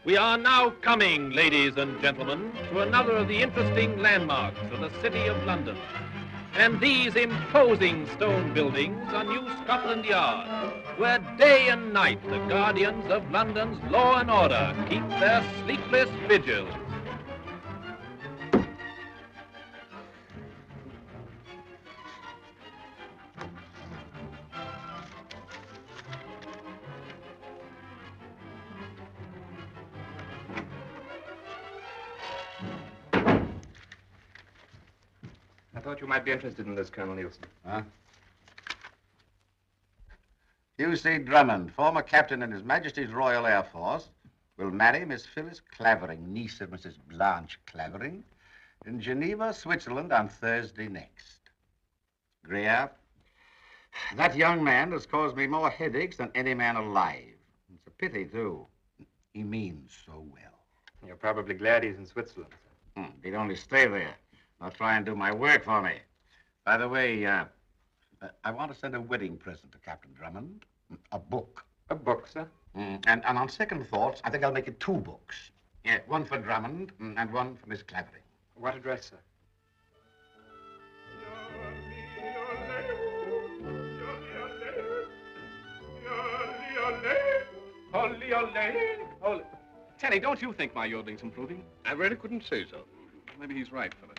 We are now coming, ladies and gentlemen, to another of the interesting landmarks of the City of London. And these imposing stone buildings are New Scotland Yard, where day and night the guardians of London's law and order keep their sleepless vigils. I thought you might be interested in this, Colonel Nielsen. Huh? You see, Drummond, former captain in His Majesty's Royal Air Force, will marry Miss Phyllis Clavering, niece of Mrs. Blanche Clavering, in Geneva, Switzerland on Thursday next. Greer, that young man has caused me more headaches than any man alive. It's a pity, too. He means so well. You're probably glad he's in Switzerland. He'd only stay there. I'll try and do my work for me. By the way, I want to send a wedding present to Captain Drummond. A book. A book, sir? And on second thoughts, I think I'll make it 2 books. Yeah, one for Drummond and one for Miss Clavering. What address, sir? Teddy, don't you think my yodeling's improving? I really couldn't say so. Maybe he's right, Phyllis.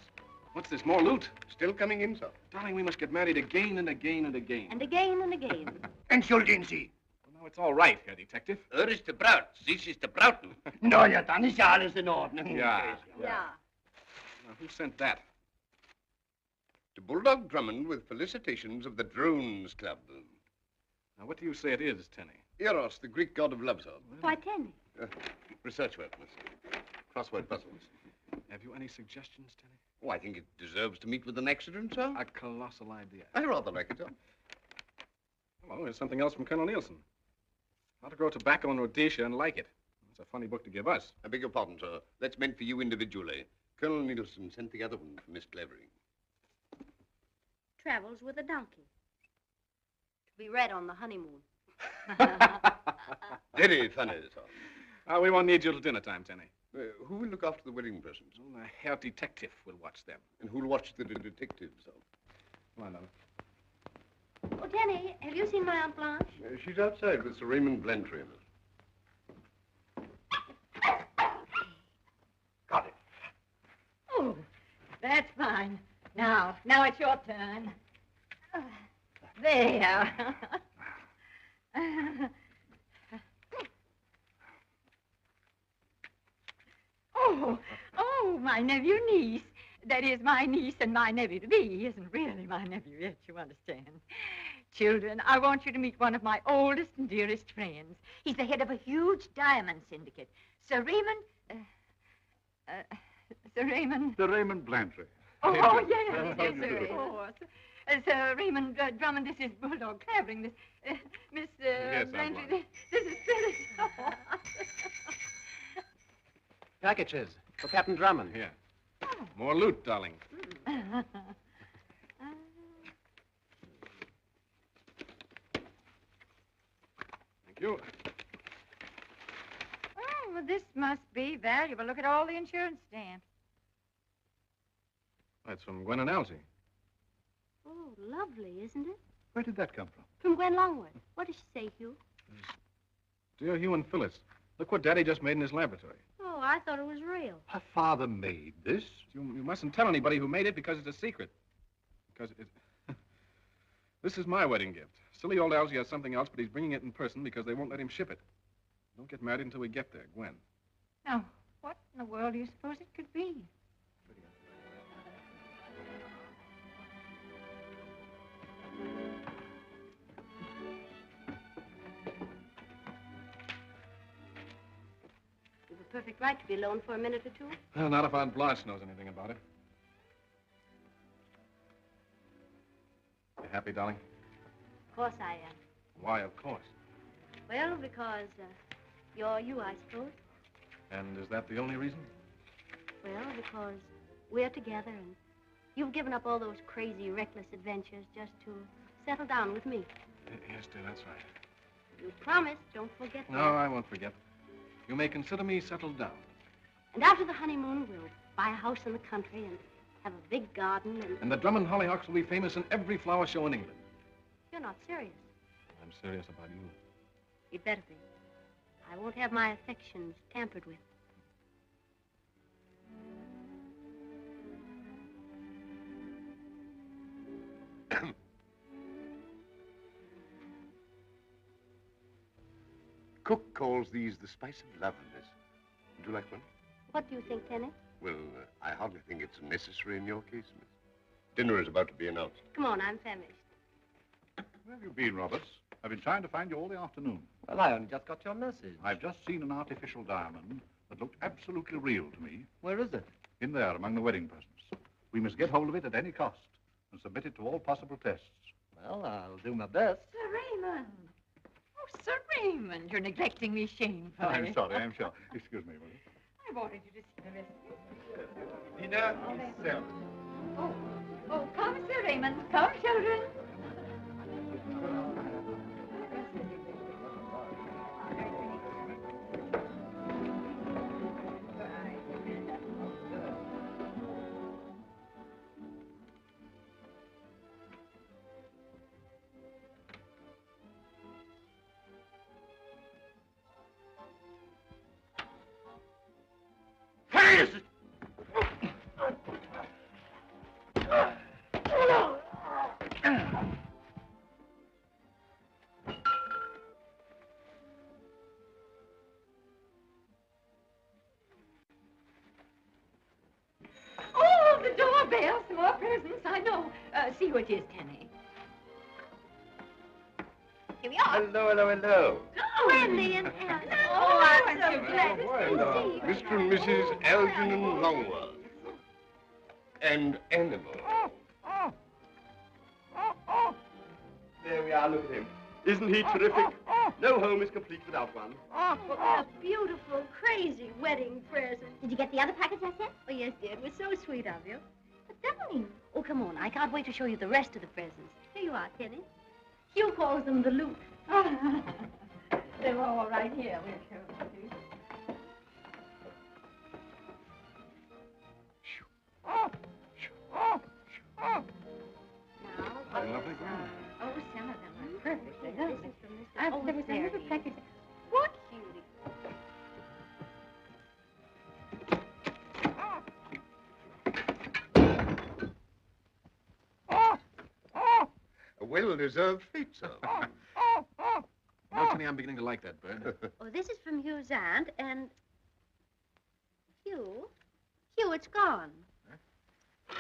What's this, more loot? Still coming in, sir. Darling, we must get married again and again and again. And again and again. Entschuldigen Sie. Well, now it's all right, Herr Detective. Ist der Braut. Sie ist der Brauten. Na ja, dann ist ja alles in Ordnung. Yeah. Yeah. Now, who sent that? To Bulldog Drummond with felicitations of the Drones Club. Now, what do you say it is, Tenny? Eros, the Greek god of love, sir. Why, Tenny? Research work, miss. Crossword puzzles. Have you any suggestions, Tenny? Oh, I think it deserves to meet with an accident, sir. A colossal idea. I rather like it, sir. Hello, here's something else from Colonel Nielsen. How to grow tobacco in Rhodesia and like it. It's a funny book to give us. I beg your pardon, sir. That's meant for you individually. Colonel Nielsen sent the other one for Miss Clavering. Travels with a donkey. To be read on the honeymoon. Very funny, sir. We won't need you till dinner time, Tenny. Who will look after the wedding presents? Well, the Herr Detective will watch them. And who'll watch the detective, sir? Come on, darling. Oh, Tenny, have you seen my Aunt Blanche? She's outside with Sir Raymond Blantyre. Got it. Oh, that's fine. Now it's your turn. There. Oh, my nephew-niece. That is, my niece and my nephew-to-be. He isn't really my nephew yet, you understand. Children, I want you to meet one of my oldest and dearest friends. He's the head of a huge diamond syndicate. Sir Raymond... Sir Raymond Blantyre. Oh, yes, sir, of course. Sir Raymond Drummond, this is Bulldog Clavering. This, Miss Blantyre, this is Phyllis. Packages for Captain Drummond. Here. More loot, darling. Thank you. Oh, well, this must be valuable. Look at all the insurance stamps. That's from Gwen and Elsie. Oh, lovely, isn't it? Where did that come from? From Gwen Longworth. What does she say, Hugh? Dear Hugh and Phyllis, look what Daddy just made in his laboratory. Oh, I thought it was real. Her father made this. You mustn't tell anybody who made it because it's a secret. Because it... This is my wedding gift. Silly old Elsie has something else, but he's bringing it in person because they won't let him ship it. Don't get married until we get there, Gwen. Now, what in the world do you suppose it could be? You've a perfect right to be alone for a minute or two. Well, not if Aunt Blanche knows anything about it. You happy, darling? Of course I am. Why, of course. Well, because you're you, I suppose. And is that the only reason? Well, because we're together and you've given up all those crazy, reckless adventures just to settle down with me. Yes, dear, that's right. You promised. Don't forget No, that. I won't forget. You may consider me settled down. And after the honeymoon, we'll buy a house in the country and have a big garden and... And the Drummond hollyhocks will be famous in every flower show in England. You're not serious. I'm serious about you. You'd better be. I won't have my affections tampered with. Cook calls these the spice of love, miss. Would you like one? What do you think, Tenny? Well, I hardly think it's necessary in your case, miss. Dinner is about to be announced. Come on, I'm famished. Where have you been, Roberts? I've been trying to find you all the afternoon. Well, I only just got your message. I've just seen an artificial diamond that looked absolutely real to me. Where is it? In there, among the wedding presents. We must get hold of it at any cost and submit it to all possible tests. Well, I'll do my best. Sir Raymond. Oh, Sir Raymond, you're neglecting me shamefully. I'm sorry, I'm sure. Excuse me, will you? I wanted you to see the rest. Dinner is served. Oh, come, Sir Raymond. Come, children. Oh, the doorbell. Some more presents, I know. See who it is, Tenny. Here we are. Hello. Wendy and Ellen. Oh, I'm so glad to see you. Mr. and Mrs. Algernon Longworth. And Animal. There we are, look at him. Isn't he terrific? No home is complete without one. What a beautiful, crazy wedding present. Did you get the other package I sent? Oh, yes, dear. It was so sweet of you. But darling. Oh, come on. I can't wait to show you the rest of the presents. Here you are, Tenny. Hugh calls them the loot. They're all right here. We'll show them to you. Lovely ground. Oh, some of them are perfectly This lovely. is from Mr. There was Opuszcza another Phyllis. package. What, cutie? A well-deserved fate, sir. Now, Tenny, I'm beginning to like that bird. Oh, this is from Hugh's aunt, and... Hugh, it's gone.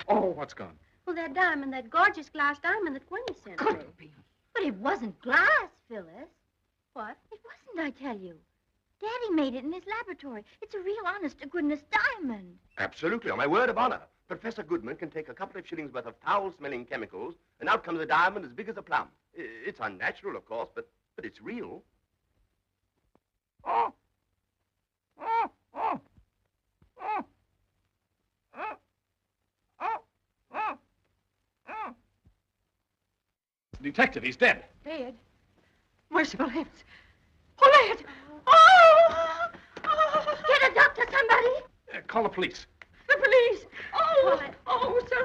Oh, what's gone? Well, that diamond, that gorgeous glass diamond that Gwenny sent me. Couldn't be. But it wasn't glass, Phyllis. What? It wasn't, I tell you. Daddy made it in his laboratory. It's a real honest-to-goodness diamond. Absolutely, on my word of honor. Professor Goodman can take a couple of shillings worth of foul-smelling chemicals, and out comes a diamond as big as a plum. It's unnatural, of course, but it's real. Detective, he's dead. Dead. Merciful heavens. Oh, lad. Oh! Get a doctor, somebody. Call the police. The police. Oh, What? oh, Sir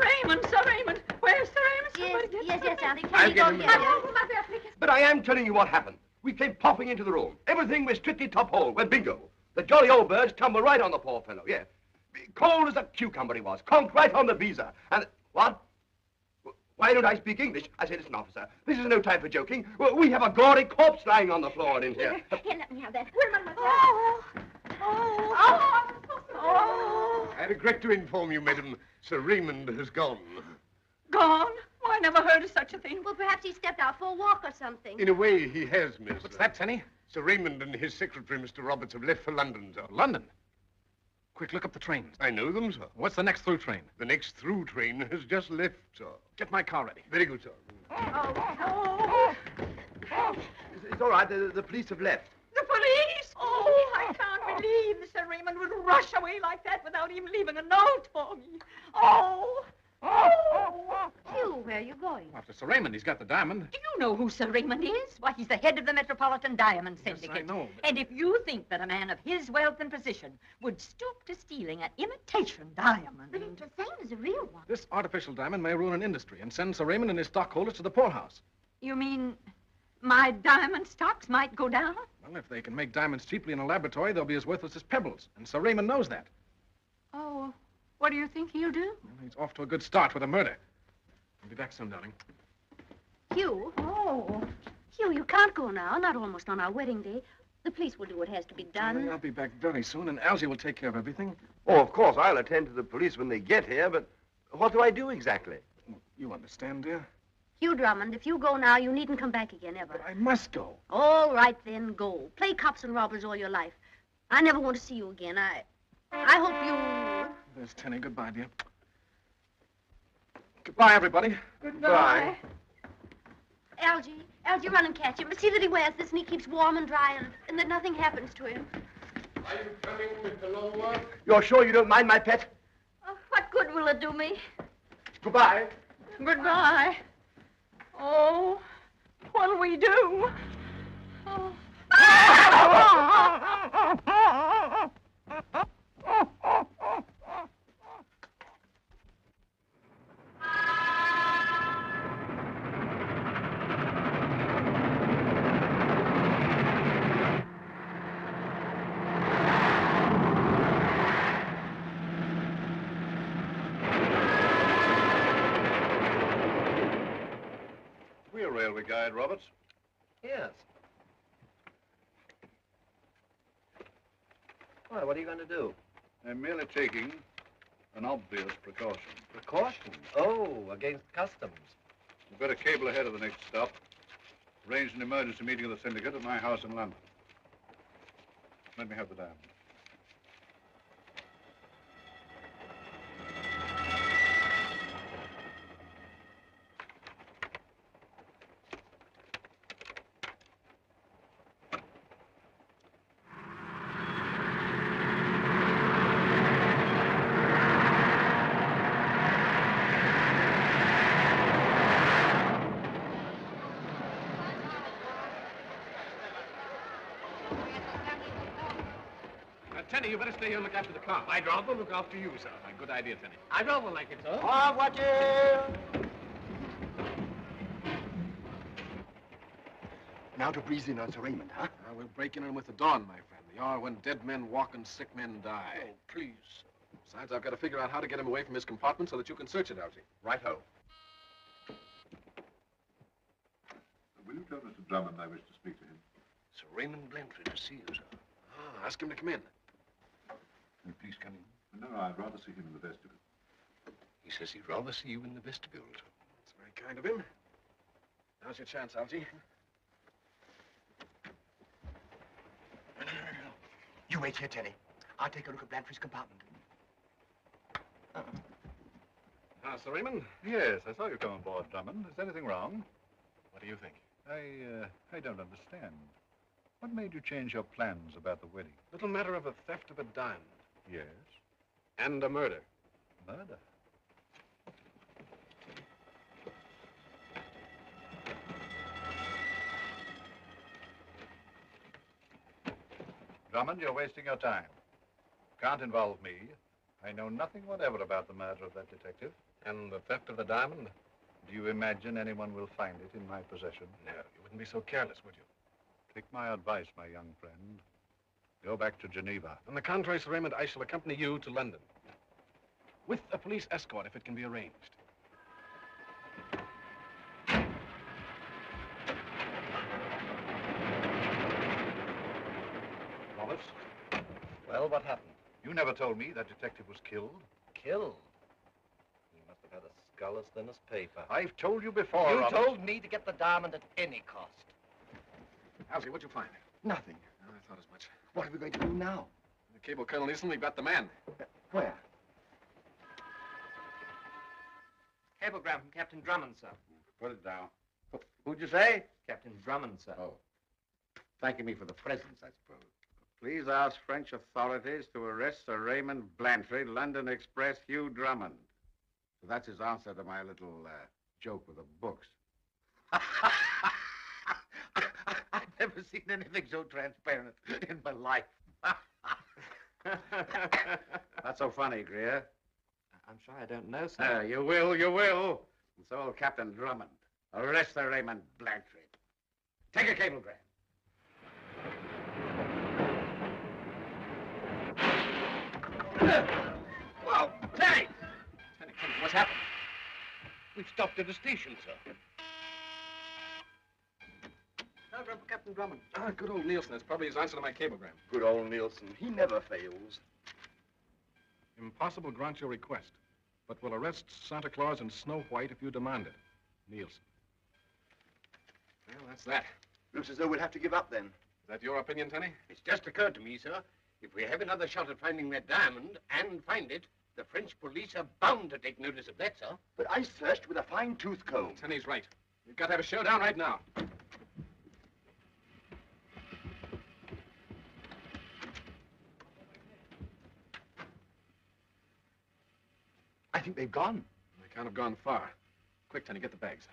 Raymond. Where's Sir Raymond? Somebody get Yes, Auntie. I'll Can get you him go in get a him? But I am telling you what happened. We came popping into the room. Everything was strictly top hole, when bingo. The jolly old birds tumbled right on the poor fellow, yeah. Cold as a cucumber he was, conked right on the visa. And, what? Why don't I speak English? I say, listen, officer, this is no time for joking. We have a gaudy corpse lying on the floor in here. Here, let me have that. I regret to inform you, madam, Sir Raymond has gone. Gone? Oh, I never heard of such a thing. Well, perhaps he stepped out for a walk or something. In a way, he has, miss. What's that, Tenny? Sir Raymond and his secretary, Mr. Roberts, have left for London, sir. London. Quick, look up the trains. I know them, sir. What's the next through train? The next through train has just left, sir. Get my car ready. Very good, sir. It's all right, the police have left. The police? Oh, I can't believe Sir Raymond would rush away like that without even leaving a note for me. Oh, Hugh, where are you going? After Sir Raymond, he's got the diamond. Do you know who Sir Raymond is? Why, he's the head of the Metropolitan Diamond Syndicate. Yes, I know. And if you think that a man of his wealth and position would stoop to stealing an imitation diamond... But it's the same as a real one. This artificial diamond may ruin an industry and send Sir Raymond and his stockholders to the poorhouse. You mean my diamond stocks might go down? Well, if they can make diamonds cheaply in a laboratory, they'll be as worthless as pebbles. And Sir Raymond knows that. Oh, what do you think he'll do? Well, he's off to a good start with a murder. I'll be back soon, darling. Hugh? Oh. Hugh, you can't go now. Not almost on our wedding day. The police will do what has to be Darling, done. I'll be back very soon, and Algy will take care of everything. Oh, of course, I'll attend to the police when they get here, but what do I do exactly? You understand, dear? Hugh Drummond, if you go now, you needn't come back again, ever. But I must go. All right, then, go. Play cops and robbers all your life. I never want to see you again. I hope you... There's Tenny. Goodbye, dear. Goodbye, everybody. Goodbye. Algy, run and catch him. See that he wears this and he keeps warm and dry and that nothing happens to him. Are you coming, Mr. Longworth? You're sure you don't mind, my pet? Oh, what good will it do me? Goodbye. Goodbye. Oh, what'll we do? Oh. We're railway guide, Roberts. Yes. Well, what are you going to do? I'm merely taking an obvious precaution. Precaution? Oh, against customs. You'd better cable ahead of the next stop. Arrange an emergency meeting of the syndicate at my house in London. Let me have the diamond. Tenny, you better stay here and look after the car. I'd rather look after you, sir. A good idea, Tenny. I'd rather like it, sir. Watch it! Now to breeze in on Sir Raymond, huh? We'll break in on him with the dawn, my friend. The hour when dead men walk and sick men die. Oh, please. Besides, I've got to figure out how to get him away from his compartment so that you can search it, Algy. Right-ho. Will you tell Mr. Drummond I wish to speak to him? Sir Raymond Blantyre to see you, sir. Ah, ask him to come in. Will you please come in? No, I'd rather see him in the vestibule. He says he'd rather see you in the vestibule, sir. That's very kind of him. Now's your chance, Algy. No. You wait here, Tenny. I'll take a look at Blantyre's compartment. Ah, Sir Raymond? Yes, I saw you come aboard, Drummond. Is anything wrong? What do you think? I don't understand. What made you change your plans about the wedding? Little matter of a theft of a diamond. Yes. And a murder. Murder. Drummond, you're wasting your time. Can't involve me. I know nothing whatever about the murder of that detective. And the theft of the diamond? Do you imagine anyone will find it in my possession? No, you wouldn't be so careless, would you? Take my advice, my young friend. Go back to Geneva. On the contrary, Sir Raymond, I shall accompany you to London. With a police escort, if it can be arranged. Roberts, Well, what happened? you never told me that detective was killed. Killed. He must have had a skull as thin as paper. I've told you before, You Roberts. told me to get the diamond at any cost. Algy, what'd you find? Nothing. Oh, I thought as much. What are we going to do now? The cable Colonel Easton, we've got the man. Where? Cablegram from Captain Drummond, sir. Put it down. Who'd you say? Captain Drummond, sir. Oh. Thanking me for the presents, I suppose. Please ask French authorities to arrest Sir Raymond Blantyre, London Express, Hugh Drummond. So that's his answer to my little joke with the books. I've never seen anything so transparent in my life. Not so funny, Greer. I'm sure I don't know, sir. You will, you will. And so will Captain Drummond. Arrest the Raymond Blantyre. Take a cablegram. Whoa, Tenny! Tenny, what's happened? We've stopped at a station, sir. Telegram for Captain Drummond. Ah, good old Nielsen. That's probably his answer to my cablegram. Good old Nielsen. He never fails. Impossible grant your request, but will arrest Santa Claus and Snow White if you demand it. Nielsen. Well, that's that. Looks as though we'll have to give up then. Is that your opinion, Tenny? It's just occurred to me, sir. If we have another shot at finding that diamond and find it, the French police are bound to take notice of that, sir. But I searched with a fine-tooth comb. Tenny's right. You've got to have a showdown right now. I think they've gone. They can't have gone far. Quick, Tenny, get the bags.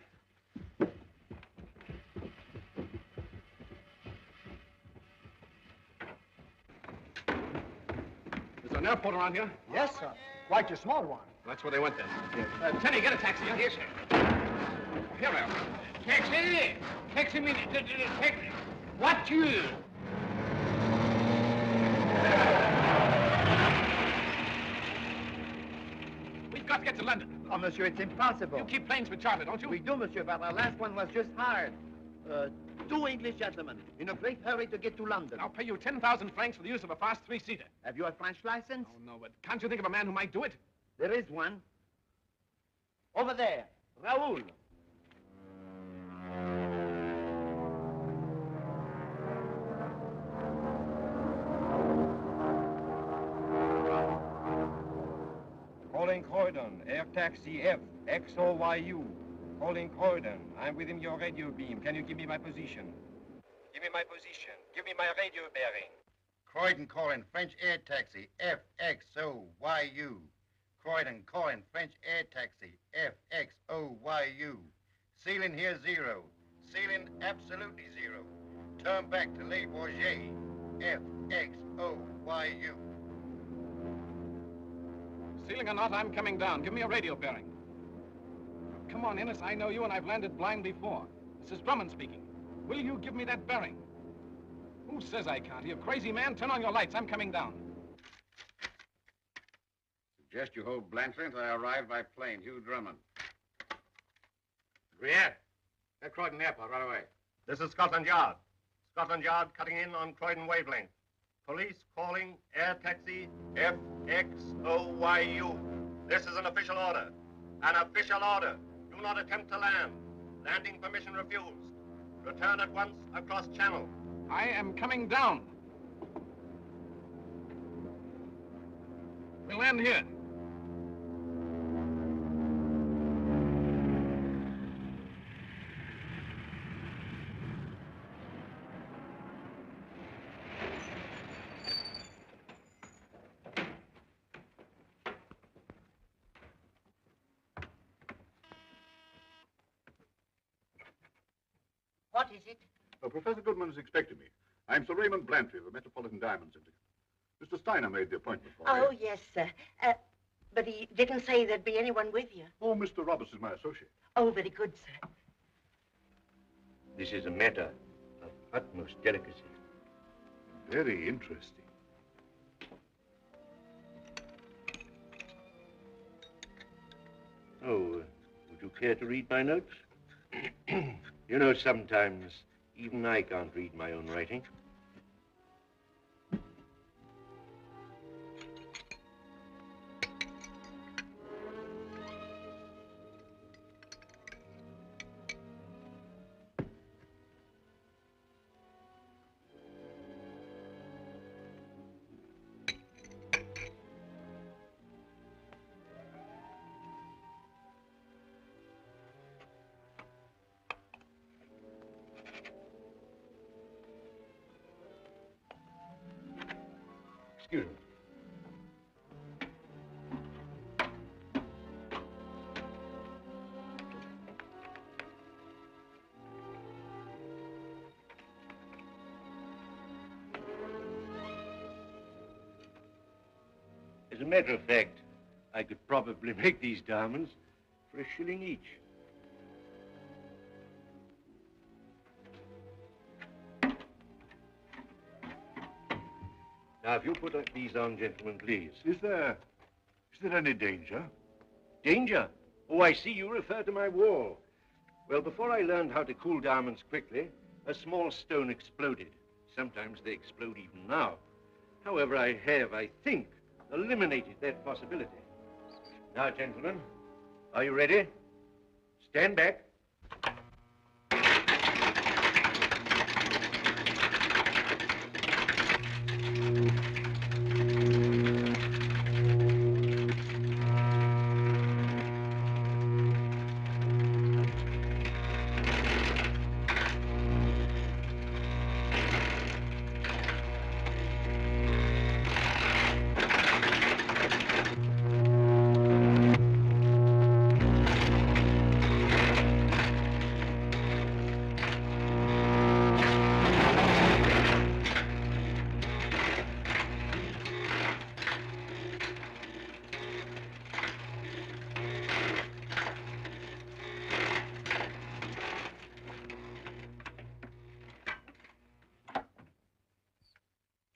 Is there an airport around here? Yes, sir. Quite a small one. That's where they went then. Yes. Tenny, get a taxi. Yes, sir. Here I am. Taxi! Taxi me, taxi. What you? We've got to get to London. Oh, monsieur, it's impossible. You keep planes for charter, don't you? We do, monsieur, but our last one was just hired. Two English gentlemen in a great hurry to get to London. I'll pay you 10,000 francs for the use of a fast three-seater. Have you a French license? Oh, no, but can't you think of a man who might do it? There is one. Over there, Raoul. Calling Croydon, air taxi F, XOYU. Calling Croydon, I'm within your radio beam. Can you give me my position? Give me my position. Give me my radio bearing. Croydon calling French air taxi FXOYU. Croydon calling French air taxi FXOYU. Ceiling here 0. Ceiling absolutely 0. Turn back to Le Bourget FXOYU. Ceiling or not, I'm coming down. Give me a radio bearing. Come on, Innes. I know you, and I've landed blind before. This is Drummond speaking. Will you give me that bearing? Who says I can't? You crazy man? Turn on your lights. I'm coming down. Suggest you hold Blantyre until I arrive by plane. Hugh Drummond. Greer, At Croydon Airport, right away. this is Scotland Yard. Scotland Yard cutting in on Croydon wavelength. Police calling air taxi FXOYU. This is an official order. An official order. Do not attempt to land. Landing permission refused. Return at once across channel. I am coming down. We'll land here. What is it? Professor Goodman is expecting me. I'm Sir Raymond Blantyre of the Metropolitan Diamond Syndicate. Mr. Steiner made the appointment for me. Oh, yes, sir. But he didn't say there'd be anyone with you. Oh, Mr. Roberts is my associate. Oh, very good, sir. This is a matter of utmost delicacy. Very interesting. Oh, would you care to read my notes? You know, sometimes even I can't read my own writing. Excuse me. As a matter of fact, I could probably make these diamonds for $1 each. Now, if you put these on, gentlemen, please. Is there any danger? Danger? Oh, I see you refer to my wall. Well, before I learned how to cool diamonds quickly, a small stone exploded. Sometimes they explode even now. However, I think, eliminated that possibility. Now, gentlemen, are you ready? Stand back.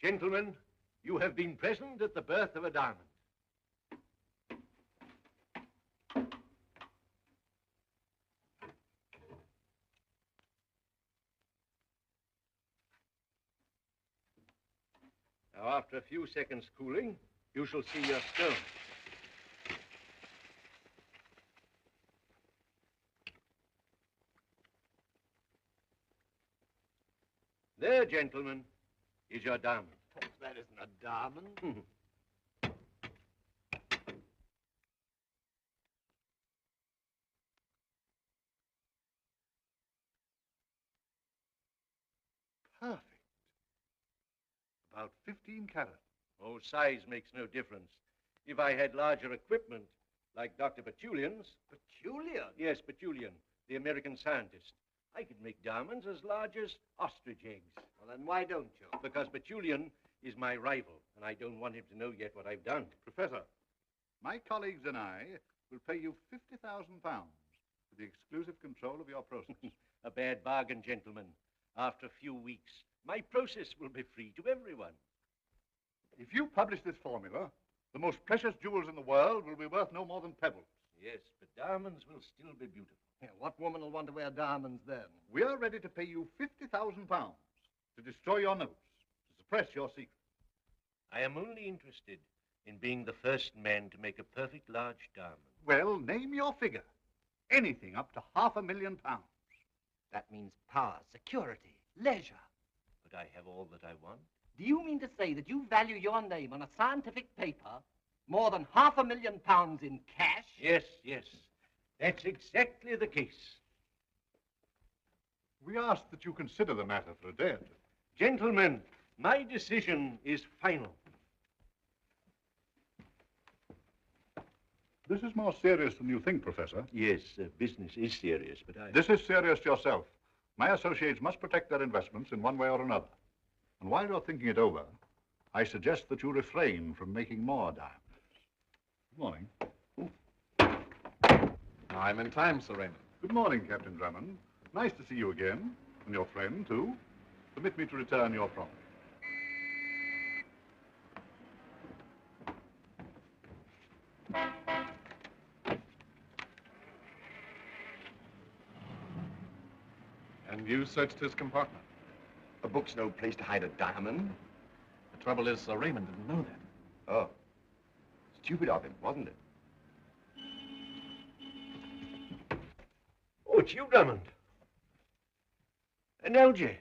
Gentlemen, you have been present at the birth of a diamond. Now, after a few seconds cooling, you shall see your stone. There, gentlemen, is your diamond. That isn't a diamond. Perfect. About 15 carats. Oh, size makes no difference. If I had larger equipment, like Dr. Petulian's... Petulian? Yes, Petulian, the American scientist. I could make diamonds as large as ostrich eggs. Well, then why don't you? Because Petulian is my rival, and I don't want him to know yet what I've done. Professor, my colleagues and I will pay you £50,000 for the exclusive control of your process. A bad bargain, gentlemen. After a few weeks, my process will be free to everyone. If you publish this formula, the most precious jewels in the world will be worth no more than pebbles. Yes, but diamonds will still be beautiful. Yeah, what woman will want to wear diamonds then? We are ready to pay you £50,000 to destroy your notes, to suppress your secret. I am only interested in being the first man to make a perfect large diamond. Well, name your figure. Anything up to £500,000. That means power, security, leisure. But I have all that I want. Do you mean to say that you value your name on a scientific paper more than £500,000 in cash? Yes, yes. That's exactly the case. We ask that you consider the matter for a day or two. Gentlemen, my decision is final. This is more serious than you think, Professor. Yes, business is serious, but This is serious yourself. My associates must protect their investments in one way or another. And while you're thinking it over, I suggest that you refrain from making more diamonds. Good morning. I'm in time, Sir Raymond. Good morning, Captain Drummond. Nice to see you again, and your friend, too. Permit me to return your promise. And you searched his compartment? A book's no place to hide a diamond. The trouble is, Sir Raymond didn't know that. Oh. Stupid of him, wasn't it? Oh, it's you, Drummond. An algae.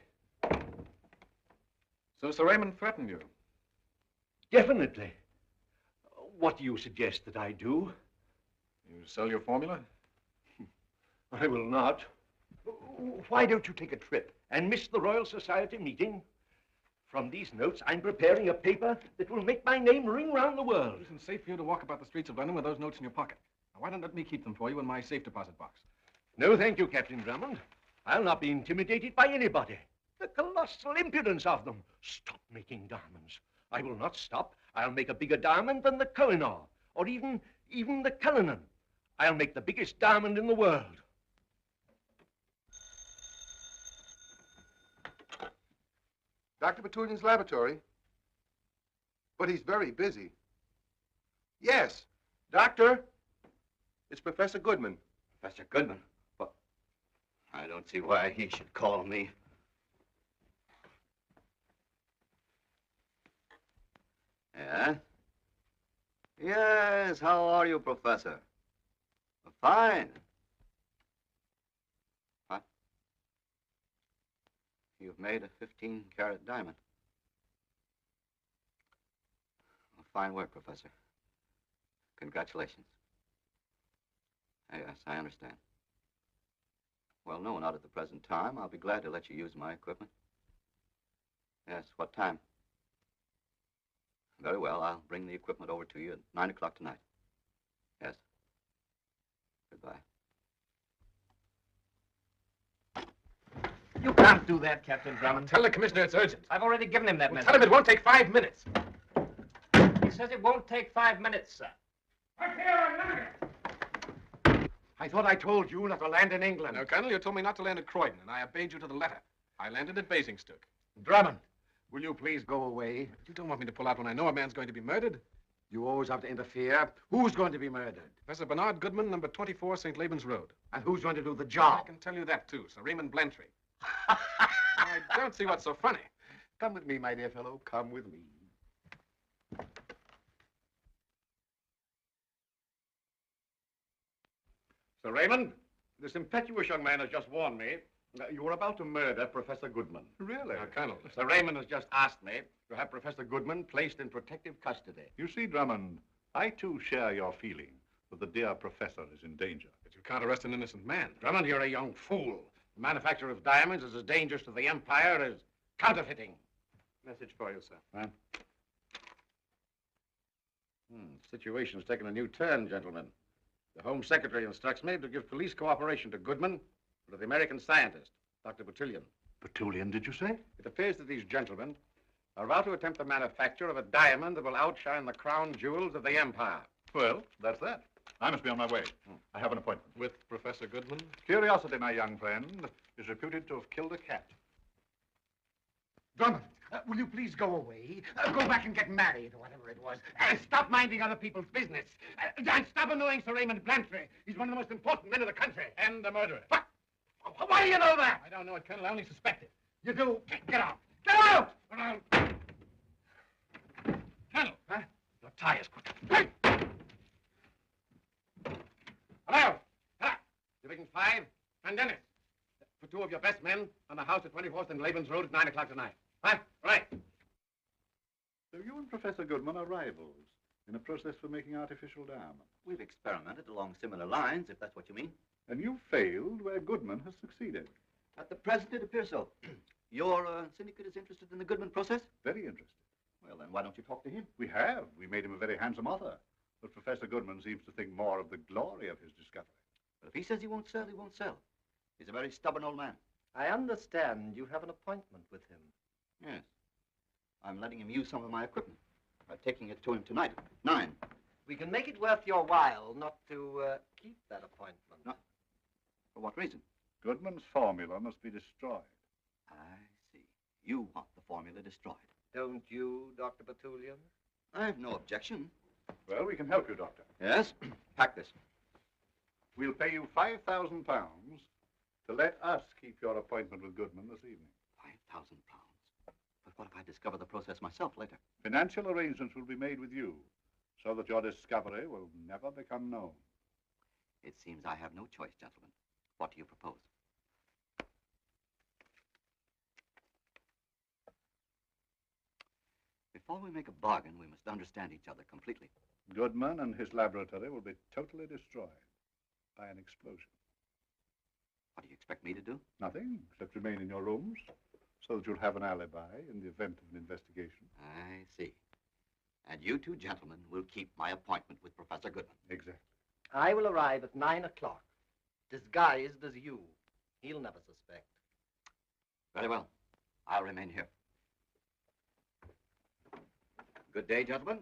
So Sir Raymond threatened you? Definitely. What do you suggest that I do? You sell your formula? I will not. Why don't you take a trip? And miss the Royal Society meeting? From these notes, I'm preparing a paper that will make my name ring round the world. It isn't safe for you to walk about the streets of London with those notes in your pocket. Now, why don't let me keep them for you in my safe deposit box? No, thank you, Captain Drummond. I'll not be intimidated by anybody. The colossal impudence of them. Stop making diamonds. I will not stop I'll make a bigger diamond than the Koh-i-Noor, or even the Cullinan. I'll make the biggest diamond in the world. Dr. Petunian's laboratory. But he's very busy. Yes, Doctor. It's Professor Goodman. Professor Goodman? But I don't see why he should call me. Yeah? Yes, how are you, Professor? Fine. What? You've made a 15-carat diamond. Well, fine work, Professor. Congratulations. Yes, I understand. Well, no, not at the present time. I'll be glad to let you use my equipment. Yes, what time? Very well, I'll bring the equipment over to you at 9 o'clock tonight. Yes. Goodbye. You can't do that, Captain Drummond. Tell the commissioner it's urgent. I've already given him that message. Tell him it won't take 5 minutes. He says it won't take 5 minutes, sir. I thought I told you not to land in England. No, Colonel, you told me not to land at Croydon, and I obeyed you to the letter. I landed at Basingstoke. Drummond, will you please go away? You don't want me to pull out when I know a man's going to be murdered? You always have to interfere. Who's going to be murdered? Professor Bernarda Goodmana, number 24, St. Laban's Road. And who's going to do the job? I can tell you that, too, Sir Raymond Blantyre. I don't see what's so funny. Come with me, my dear fellow. Come with me. Sir Raymond, this impetuous young man has just warned me that you were about to murder Professor Goodman. Really? Now, Colonel. Sir Raymond has just asked me to have Professor Goodman placed in protective custody. You see, Drummond, I too share your feeling that the dear professor is in danger. But you can't arrest an innocent man. Drummond, you're a young fool. The manufacture of diamonds is as dangerous to the Empire as counterfeiting. Message for you, sir. Huh? Situation's taken a new turn, gentlemen. The Home Secretary instructs me to give police cooperation to Goodman, but to the American scientist, Dr. Petunian. Petunian, did you say? It appears that these gentlemen are about to attempt the manufacture of a diamond that will outshine the crown jewels of the Empire. Well, that's that. I must be on my way. I have an appointment. With Professor Goodman? Curiosity, my young friend, is reputed to have killed a cat. Drummond, will you please go away? Go back and get married, or whatever it was. Stop minding other people's business. And stop annoying Sir Raymond Blantyre. He's one of the most important men in the country. And the murderer. What? Why do you know that? I don't know it, Colonel. I only suspect it. You do? Get out. Get out! Colonel. Huh? Your tie is quick. Hey! Hello. Hello. Division 5, and Dennis. For 2 of your best men on the house at 24th and Laban's Road at 9 o'clock tonight. Huh? Right. So you and Professor Goodman are rivals in a process for making artificial diamonds. We've experimented along similar lines, if that's what you mean. And you failed where Goodman has succeeded. At the present, it appears so. Your syndicate is interested in the Goodman process? Very interested. Well, then why don't you talk to him? We have. We made him a very handsome offer. But Professor Goodman seems to think more of the glory of his discovery. But if he says he won't sell, he won't sell. He's a very stubborn old man. I understand you have an appointment with him. Yes. I'm letting him use some of my equipment. I'm taking it to him tonight at 9. We can make it worth your while not to keep that appointment. No. For what reason? Goodman's formula must be destroyed. I see. You want the formula destroyed. Don't you, Dr. Petunian? I've no objection. Well, we can help you, Doctor. Yes? Pack this. We'll pay you £5,000 to let us keep your appointment with Goodman this evening. £5,000. But what if I discover the process myself later? Financial arrangements will be made with you so that your discovery will never become known. It seems I have no choice, gentlemen. What do you propose? Before we make a bargain, we must understand each other completely. Goodman and his laboratory will be totally destroyed by an explosion. What do you expect me to do? Nothing, except remain in your rooms so that you'll have an alibi in the event of an investigation. I see. And you two gentlemen will keep my appointment with Professor Goodman. Exactly. I will arrive at 9 o'clock, disguised as you. He'll never suspect. Very well. I'll remain here. Good day, gentlemen.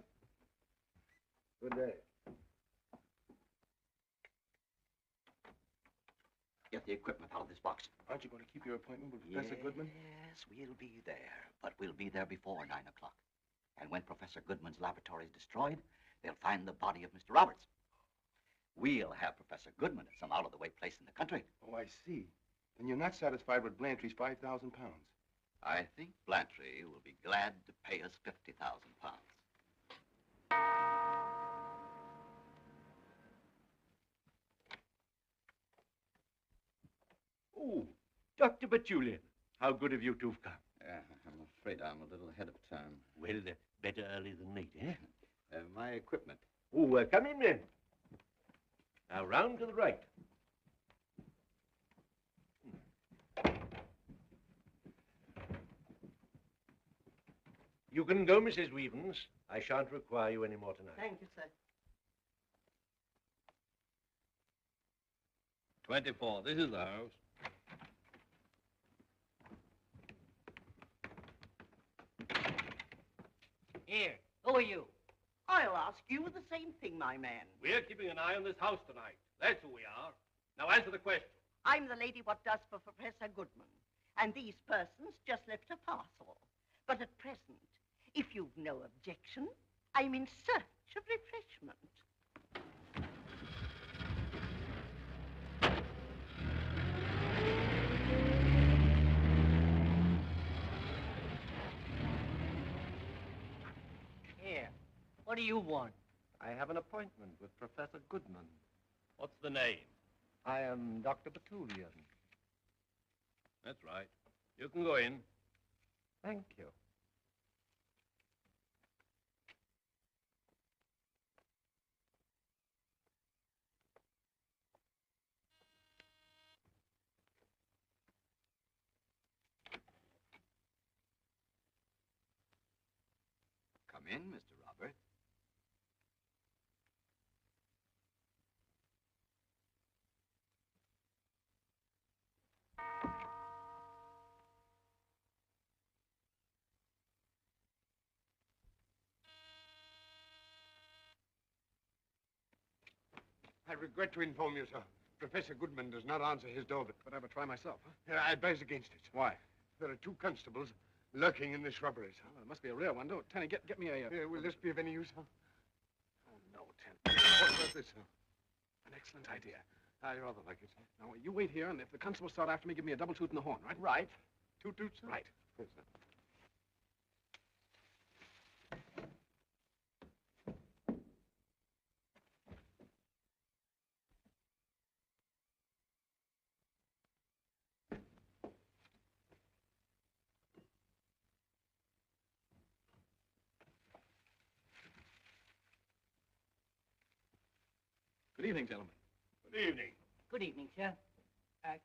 Good day. Get the equipment out of this box. Aren't you going to keep your appointment with Professor Goodman? Yes, we'll be there. But we'll be there before 9 o'clock. And when Professor Goodman's laboratory is destroyed, they'll find the body of Mr. Roberts. We'll have Professor Goodman at some out-of-the-way place in the country. Oh, I see. Then you're not satisfied with Blantyre's 5,000 pounds. I think Blantyre will be glad to pay us 50,000 pounds. Oh, Dr. Batulian, how good of you to have come. I'm afraid I'm a little ahead of time. Well, better early than late, eh? My equipment. Oh, come in then. Now, round to the right. You can go, Mrs. Weavens. I shan't require you any more tonight. Thank you, sir. 24. This is the house. Here, who are you? I'll ask you the same thing, my man. We're keeping an eye on this house tonight. That's who we are. Now answer the question. I'm the lady what does for Professor Goodman, and these persons just left a parcel. But at present, if you've no objection, I'm in search of refreshment. Here, what do you want? I have an appointment with Professor Goodman. What's the name? I am Dr. Batulian. That's right. You can go in. Thank you. Come in, Mr. Roberts. I regret to inform you, sir. Professor Goodman does not answer his door, But I would try myself, huh? I advise against it. Why? There are 2 constables lurking in the shrubberies. Well, there must be a real one. Don't, Tenny, get me a... Will this be of any use, sir? Oh, no, Tenny. What about this, sir? An excellent idea. I rather like it, sir. Now, you wait here, and if the constables start after me, give me a double toot in the horn, right? Right. 2 toots, sir? Right. Yes, sir. Good evening, gentlemen. Good evening. Good evening, sir.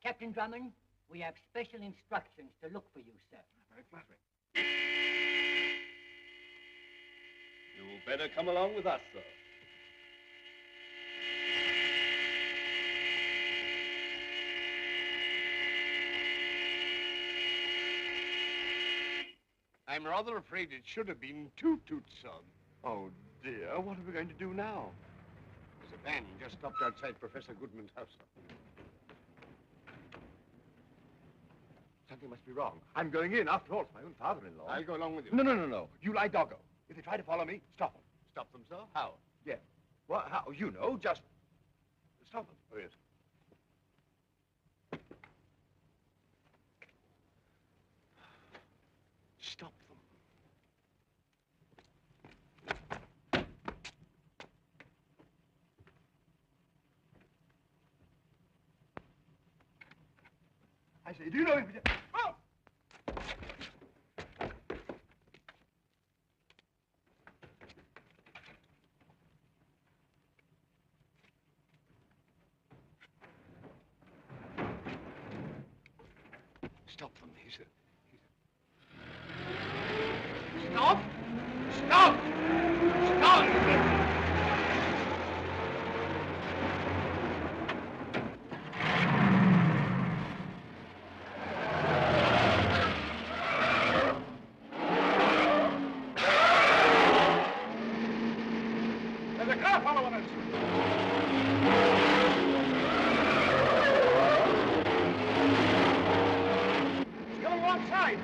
Captain Drummond, we have special instructions to look for you, sir. Very flattering. You better come along with us, sir. I'm rather afraid it should have been 2 toots, sir. Oh, dear. What are we going to do now? There's a van just stopped outside Professor Goodman's house, sir. Something must be wrong. I'm going in. After all, it's my own father-in-law. I'll go along with you. No. You lie doggo. If they try to follow me, stop them. Stop them, sir? How? Yes. Well, how? You know, just stop them. Oh, yes. Stop them. I say, do you know if... Oh! Stop them, he said. Stop! Stop! Stop! right!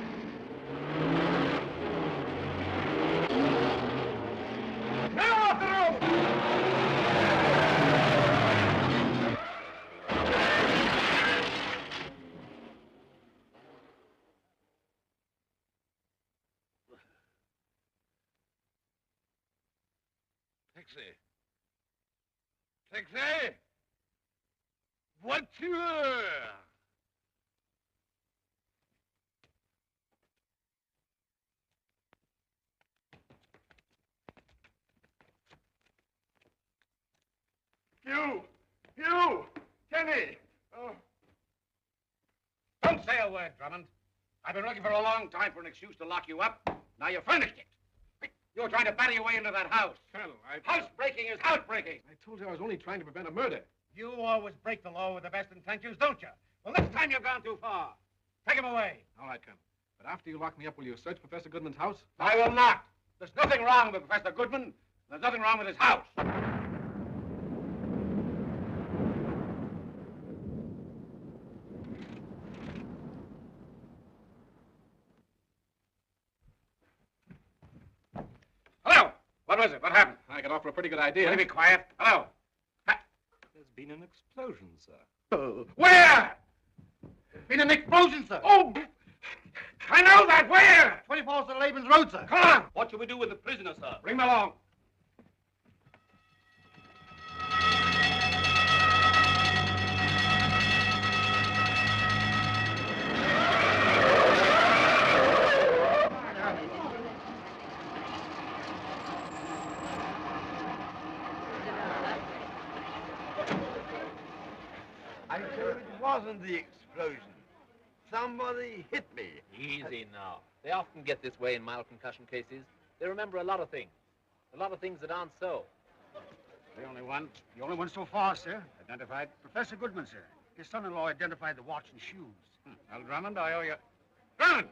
Get off the road! Taxi! Taxi! Voiture! Hugh! Hugh! Kenny! Oh. Don't say a word, Drummond. I've been looking for a long time for an excuse to lock you up. Now you've furnished it. You were trying to batter your way into that house. Colonel, Housebreaking is housebreaking. I told you I was only trying to prevent a murder. You always break the law with the best intentions, don't you? Well, this time you've gone too far. Take him away. All right, Colonel. But after you lock me up, will you search Professor Goodman's house? I will not. There's nothing wrong with Professor Goodman. There's nothing wrong with his house. Hello. What was it? What happened? I got off for a pretty good idea. Will you be quiet? Hello. There's been an explosion, sir. Where? Been an explosion, sir. Oh, I know that. Where? 24 St. Laban's Road, sir. Come on. What shall we do with the prisoner, sir? Bring him along. I tell you, it wasn't the explosion. Somebody hit me. Easy now. They often get this way in mild concussion cases. They remember a lot of things. A lot of things that aren't so. The only one so far, sir. Identified Professor Goodman, sir. His son-in-law identified the watch and shoes. Well, Drummond, I owe you... Drummond!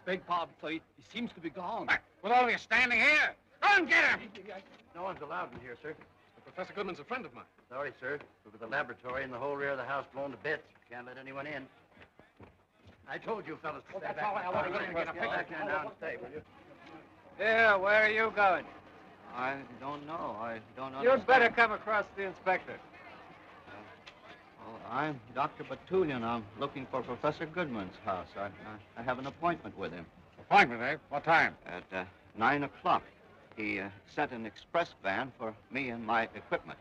Beg pardon, sir. He seems to be gone. With all of you standing here, go and get him! No one's allowed in here, sir. Professor Goodman's a friend of mine. Sorry, sir. Look at the laboratory and the whole rear of the house blown to bits. Can't let anyone in. I told you fellas to stay that's back. all I want to get a Get back there now and stay, will you? Yeah, where are you going? I don't know. I don't know. You'd better come across the inspector. I'm Dr. Batulian. I'm looking for Professor Goodman's house. I have an appointment with him. Appointment, eh? What time? At 9 o'clock. He sent an express van for me and my equipment.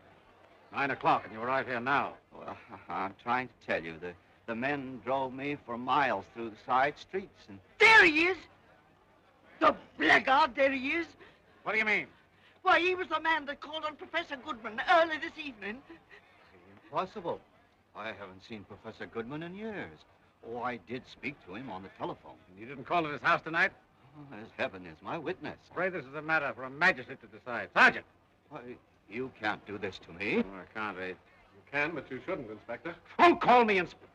9 o'clock, and you arrive here now. Well, I'm trying to tell you. The men drove me for miles through the side streets and... There he is! The blackguard, there he is! What do you mean? Why, he was the man that called on Professor Goodman early this evening. Impossible. I haven't seen Professor Goodman in years. Oh, I did speak to him on the telephone. And you didn't call at his house tonight? Oh, as heaven is my witness. Afraid this is a matter for a magistrate to decide. Sergeant! Why, you can't do this to me. Oh, I can't, eh? You can, but you shouldn't, Inspector. Don't call me Inspector.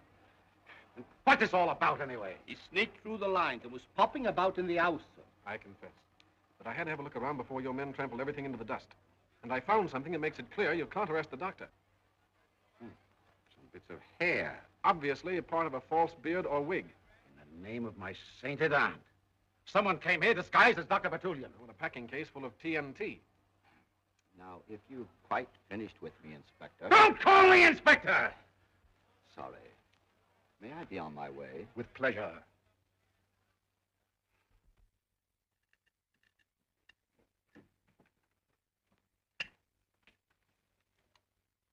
What's this all about, anyway? He sneaked through the lines and was popping about in the house, sir. I confess. But I had to have a look around before your men trampled everything into the dust. And I found something that makes it clear you can't arrest the doctor. Some bits of hair. Obviously a part of a false beard or wig. In the name of my sainted aunt. Someone came here disguised as Dr. Batulian. With a packing case full of TNT. Now, if you've quite finished with me, Inspector... Don't call me Inspector! Sorry. May I be on my way? With pleasure.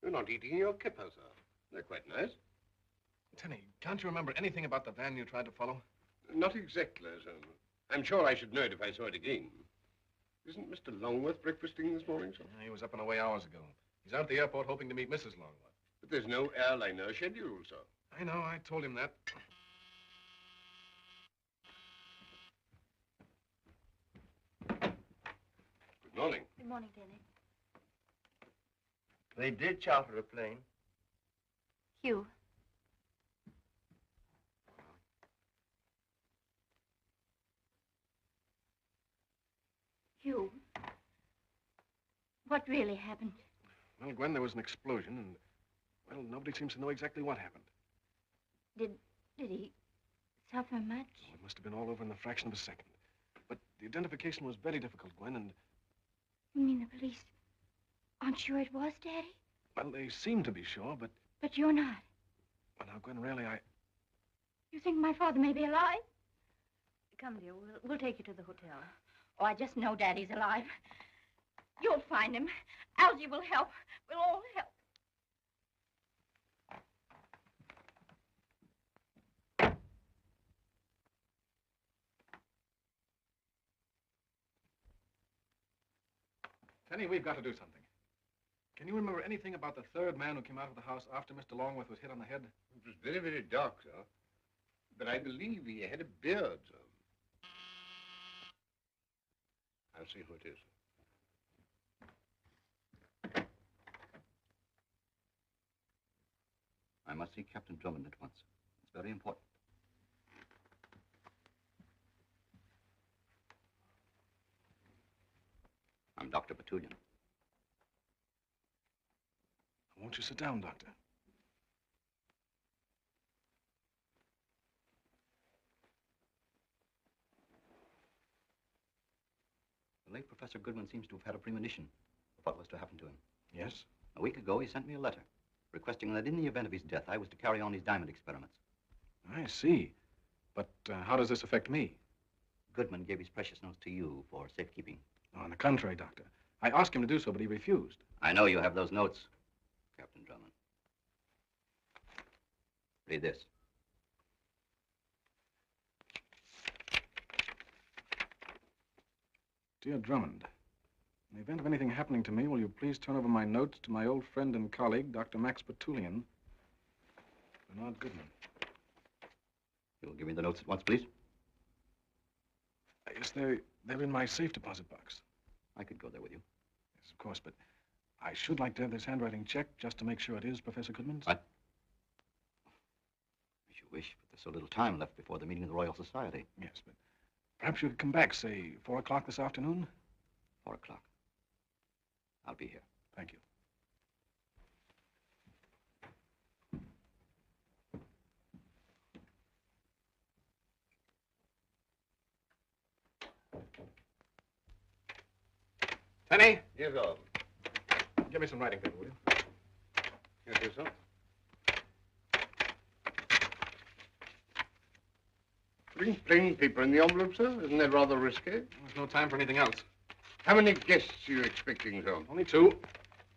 You're not eating your kippers, sir. They're quite nice. Tenny, can't you remember anything about the van you tried to follow? Not exactly, sir. I'm sure I should know it if I saw it again. Isn't Mr. Longworth breakfasting this morning, sir? He was up and away hours ago. He's out at the airport hoping to meet Mrs. Longworth. But there's no airliner scheduled, sir. I know, I told him that. Good morning. Good morning, Denny. They did charter a plane. Hugh. Hugh. What really happened? Well, Gwen, there was an explosion, and, well, nobody seems to know exactly what happened. Did he Suffer much? Oh, it must have been all over in the fraction of a second. But the identification was very difficult, Gwen, and... You mean the police aren't sure it was Daddy? Well, they seem to be sure, but... But you're not. Well, now, Gwen, really, You think my father may be alive? Come, dear, we'll take you to the hotel. Oh, I just know Daddy's alive. You'll find him. Algy will help. We'll all help. Tenny, we've got to do something. Can you remember anything about the third man who came out of the house after Mr. Longworth was hit on the head? It was very, very dark, sir. But I believe he had a beard, sir. I'll see who it is. I must see Captain Drummond at once. It's very important. I'm Dr. Batulian. Won't you sit down, Doctor? The late Professor Goodman seems to have had a premonition of what was to happen to him. Yes? A week ago, he sent me a letter requesting that in the event of his death, I was to carry on his diamond experiments. I see. But how does this affect me? Goodman gave his precious notes to you for safekeeping. Oh, on the contrary, Doctor. I asked him to do so, but he refused. I know you have those notes, Captain Drummond. Read this. Dear Drummond, in the event of anything happening to me, will you please turn over my notes to my old friend and colleague, Dr. Max Batulian, Bernarda Goodmana. You'll give me the notes at once, please? Yes, they're in my safe deposit box. I could go there with you. Yes, of course, but I should like to have this handwriting checked just to make sure it is Professor Goodman's. What? As you wish, but there's so little time left before the meeting of the Royal Society. Yes, but perhaps you could come back, say, 4 o'clock this afternoon? 4 o'clock. I'll be here. Thank you. Tenny? Yes, sir. Give me some writing paper, will you? Yes, sir. Plain paper in the envelope, sir? Isn't that rather risky? There's no time for anything else. How many guests are you expecting, sir? Only 2.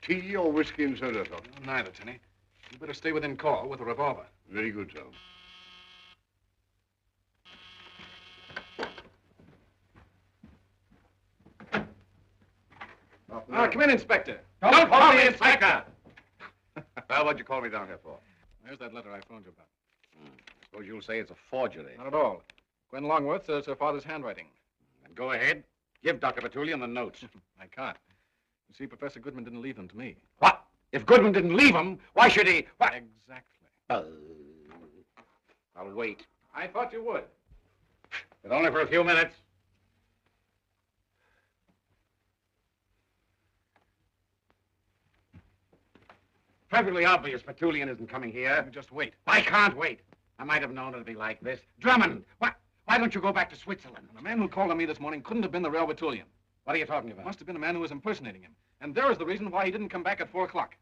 Tea or whiskey and soda, sir? Neither, Tenny. You better stay within call with a revolver. Very good, sir. Come in, Inspector. Don't call me Inspector! Well, what'd you call me down here for? There's that letter I phoned you about. I suppose you'll say it's a forgery. Not at all. Gwen Longworth says her father's handwriting. Then go ahead. Give Dr. Batulian the notes. I can't. You see, Professor Goodman didn't leave them to me. What? If Goodman didn't leave him, why should he? What? Exactly. I'll wait. I thought you would. But only for a few minutes. Perfectly obvious Batulian isn't coming here. You just wait. I can't wait. I might have known it'd be like this. Drummond, why don't you go back to Switzerland? The man who called on me this morning couldn't have been the real Batulian. What are you talking about? Must have been a man who was impersonating him. And there is the reason why he didn't come back at 4 o'clock.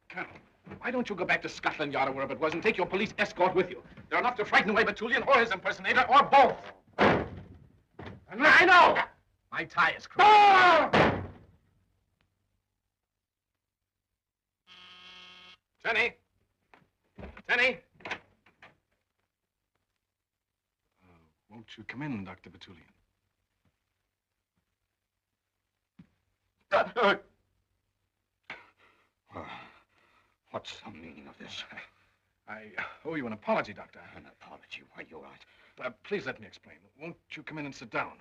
Colonel, why don't you go back to Scotland Yard or wherever it was and take your police escort with you? They're enough to frighten away Batulian or his impersonator or both. I know! My tie is crooked. Tenny! Tenny! Won't you come in, Dr. Batulian? What's the meaning of this? I owe you an apology, Doctor. An apology? Why, you're right. Please let me explain. Won't you come in and sit down?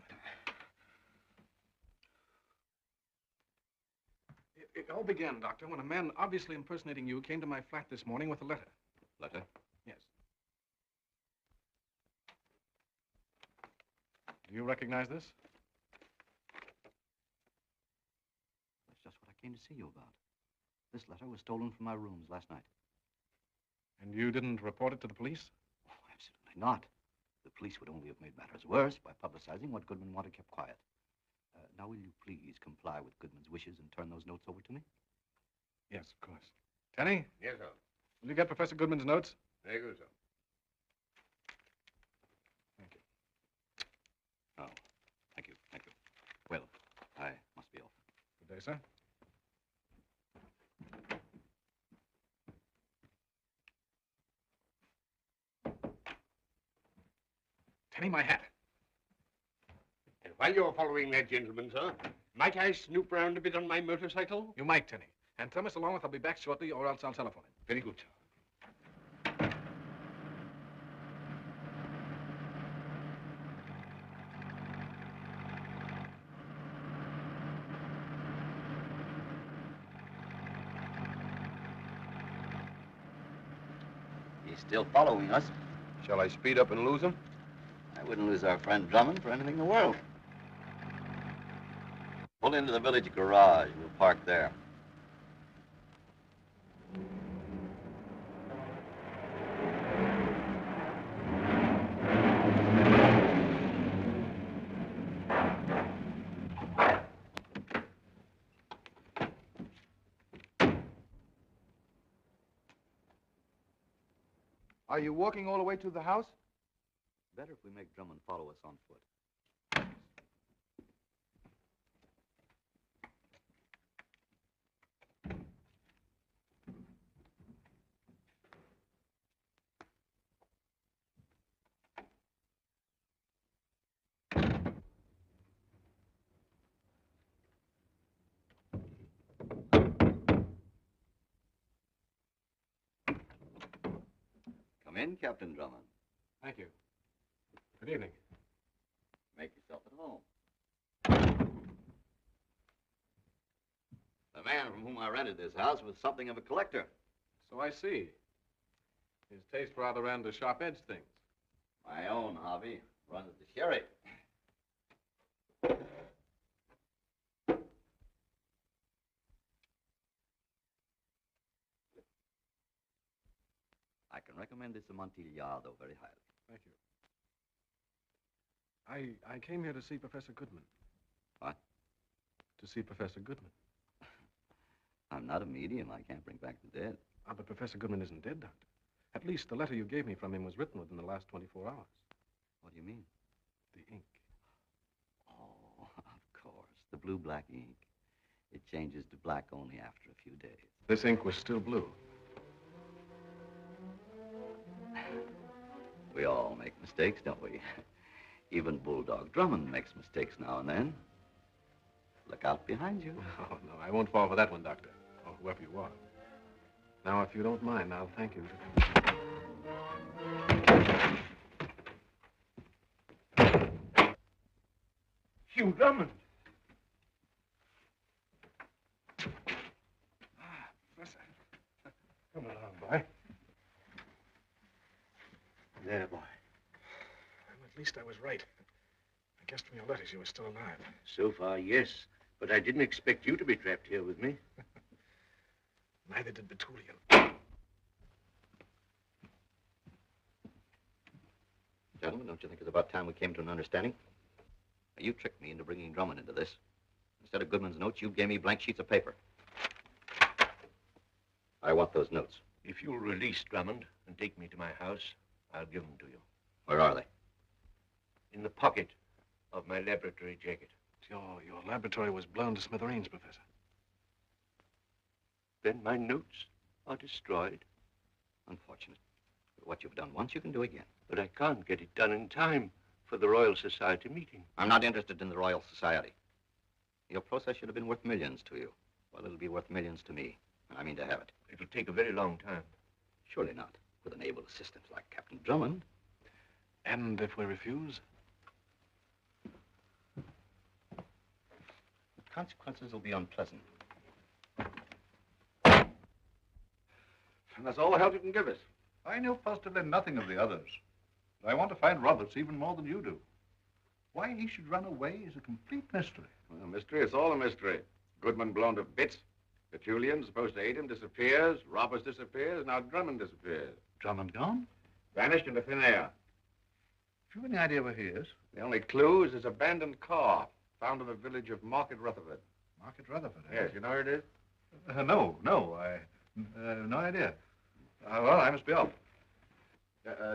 It all began, Doctor, when a man obviously impersonating you came to my flat this morning with a letter. Letter? Yes. Do you recognize this? That's just what I came to see you about. This letter was stolen from my rooms last night. And you didn't report it to the police? not. The police would only have made matters worse by publicizing what Goodman wanted kept quiet. Now, will you please comply with Goodman's wishes and turn those notes over to me? Yes, of course. Tenny? Yes, sir. Will you get Professor Goodman's notes? Very good, sir. Thank you. Oh, thank you, thank you. Well, I must be off. Good day, sir. Tenny, my hat. And while you're following that gentleman, sir, might I snoop round a bit on my motorcycle? You might, Tenny. And tell Mr. Longworth I'll be back shortly, or else I'll telephone him. Very good, sir. He's still following us. Shall I speed up and lose him? I wouldn't lose our friend Drummond for anything in the world. Pull into the village garage. We'll park there. Are you walking all the way to the house? Better if we make Drummond follow us on foot. Come in, Captain Drummond. Thank you. Good evening. Make yourself at home. The man from whom I rented this house was something of a collector. So I see. His taste rather ran to sharp-edged things. My own hobby runs the sherry. I can recommend this Amontillado very highly. Thank you. I came here to see Professor Goodman. What? To see Professor Goodman. I'm not a medium. I can't bring back the dead. Ah, but Professor Goodman isn't dead, Doctor. At least the letter you gave me from him was written within the last 24 hours. What do you mean? The ink. Oh, of course. The blue-black ink. It changes to black only after a few days. This ink was still blue. We all make mistakes, don't we? Even Bulldog Drummond makes mistakes now and then. Look out behind you. Oh, no, I won't fall for that one, Doctor. Or whoever you are. Now, if you don't mind, I'll thank you. Hugh Drummond. Professor. Come along, boy. There, boy. Well, at least I was right. I guessed from your letters you were still alive. So far, yes. But I didn't expect you to be trapped here with me. Neither did Betulian. Gentlemen, don't you think it's about time we came to an understanding? Now, you tricked me into bringing Drummond into this. Instead of Goodman's notes, you gave me blank sheets of paper. I want those notes. If you'll release Drummond and take me to my house, I'll give them to you. Where are they? In the pocket of my laboratory jacket. Your laboratory was blown to smithereens, Professor. Then my notes are destroyed. Unfortunate. But what you've done once, you can do again. But I can't get it done in time for the Royal Society meeting. I'm not interested in the Royal Society. Your process should have been worth millions to you. Well, it'll be worth millions to me, and I mean to have it. It'll take a very long time. Surely not, with an able assistant like Captain Drummond. And if we refuse? The consequences will be unpleasant. And that's all the help you can give us. I know positively nothing of the others. But I want to find Roberts even more than you do. Why he should run away is a complete mystery. Well, mystery, it's all a mystery. Goodman blown to bits. Betulian, supposed to aid him, disappears. Roberts disappears. Now Drummond disappears. Drummond gone? Vanished into thin air. Have you any idea where he is? The only clue is his abandoned car, found in the village of Market Rutherford. Market Rutherford, eh? Yes, you know where it is? No, no idea. Well, I must be off.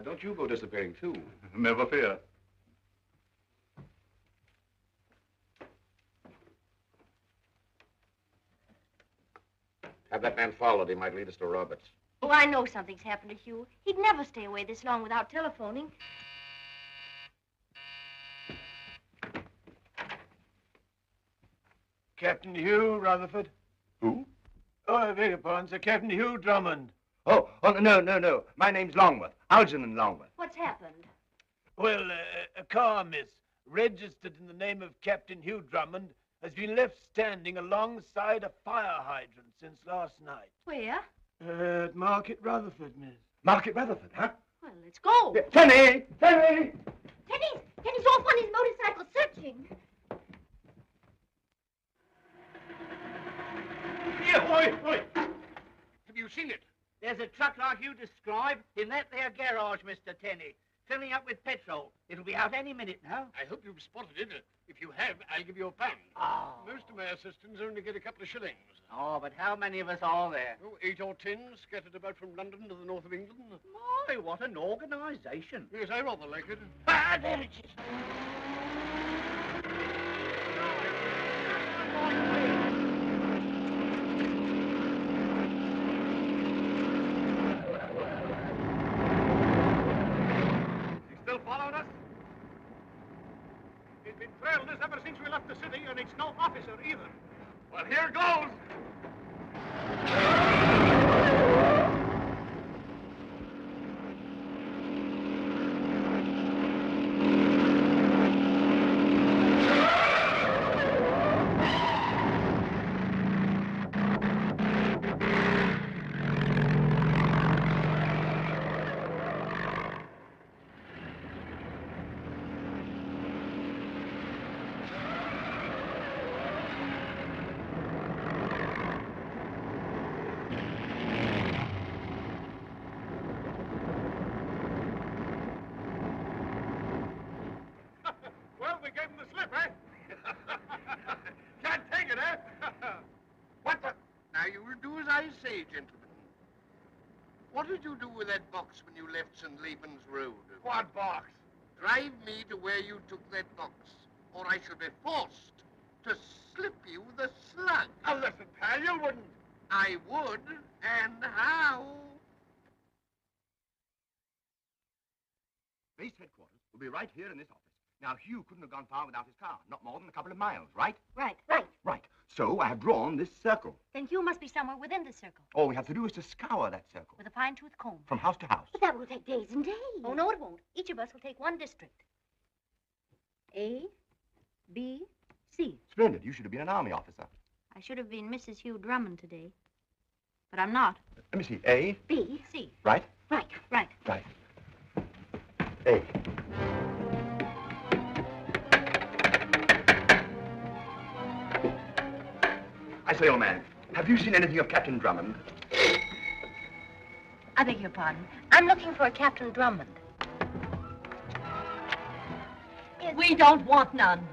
Don't you go disappearing, too. Never fear. Have that man followed. He might lead us to Roberts. Oh, I know something's happened to Hugh. He'd never stay away this long without telephoning. Captain Hugh Rutherford. Who? Oh, I beg your pardon, sir. Captain Hugh Drummond. Oh, no. My name's Longworth. Algernon Longworth. What's happened? Well, a car, miss, registered in the name of Captain Hugh Drummond, has been left standing alongside a fire hydrant since last night. Where? At Market Rutherford, miss. Market Rutherford, huh? Well, let's go. Tenny! Tenny's off on his motorcycle searching. Here, oi! Have you seen it? There's a truck like you described in that there garage, Mr. Tenney, filling up with petrol. It'll be out any minute now. I hope you've spotted it. If you have, I'll give you a pound. Oh. Most of my assistants only get a couple of shillings. Oh, but how many of us are there? Oh, 8 or 10, scattered about from London to the north of England. My, what an organisation. Yes, I rather like it. Ah, there it is. Still following us? He's been trailing us ever since we left the city, and it's no officer either. Well, here goes. Well, we gave him the slip, eh? Can't take it, eh? What the... Now, you will do as I say, gentlemen. What did you do with that box when you left St. Laban's Road? What box? Drive me to where you took that box, or I shall be forced to slip you the slug. Oh, listen, pal, you wouldn't. I would, and how? Base headquarters will be right here in this office. Now, Hugh couldn't have gone far without his car. Not more than a couple of miles, right? Right. Right. So I have drawn this circle. Then Hugh must be somewhere within the circle. All we have to do is to scour that circle. With a fine-tooth comb. From house to house. But that will take days and days. Oh, no, it won't. Each of us will take one district. A, B, C. Splendid. You should have been an army officer. I should have been Mrs. Hugh Drummond today. But I'm not. Let me see. A. B, C. Right? Right. Right. A. I say, old man, have you seen anything of Captain Drummond? I beg your pardon. I'm looking for a Captain Drummond. We don't want none.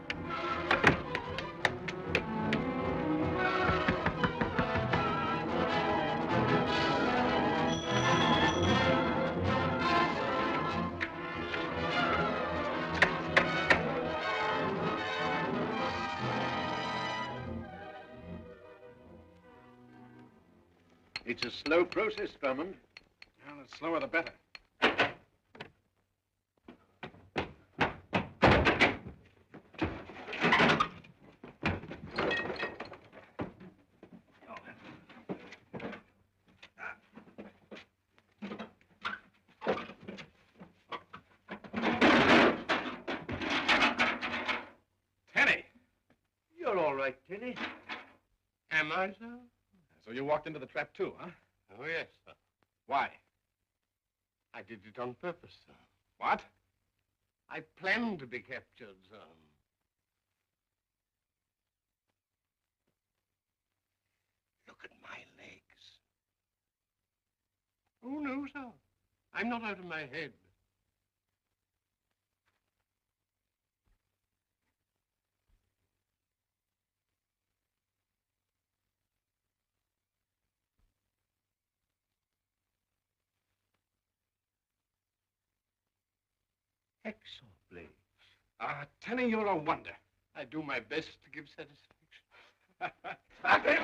It's a slow process, Drummond. Well, the slower the better. Tenny! You're all right, Tenny. Am I, sir? So you walked into the trap too, huh? Oh, yes, sir. Why? I did it on purpose, sir. What? I planned to be captured, sir. Look at my legs. Oh, no, sir. I'm not out of my head. Hacksaw blade. Ah, Tenny, you're a wonder. I do my best to give satisfaction. Stop him!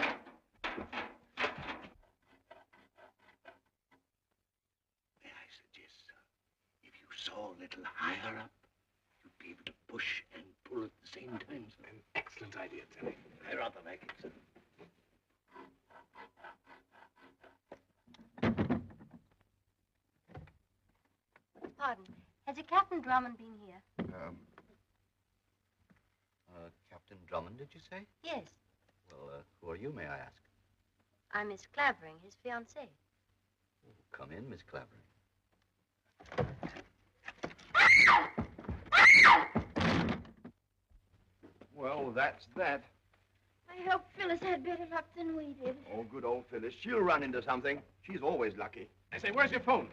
May I suggest, sir, if you saw a little higher up, you'd be able to push and pull at the same time, sir. An excellent idea, Tenny. I rather like it, sir. Pardon. Has a Captain Drummond been here? Captain Drummond, did you say? Yes. Well, who are you, may I ask? I'm Miss Clavering, his fiancée. Come in, Miss Clavering. Well, that's that. I hope Phyllis had better luck than we did. Oh, good old Phyllis. She'll run into something. She's always lucky. I say, where's your phone?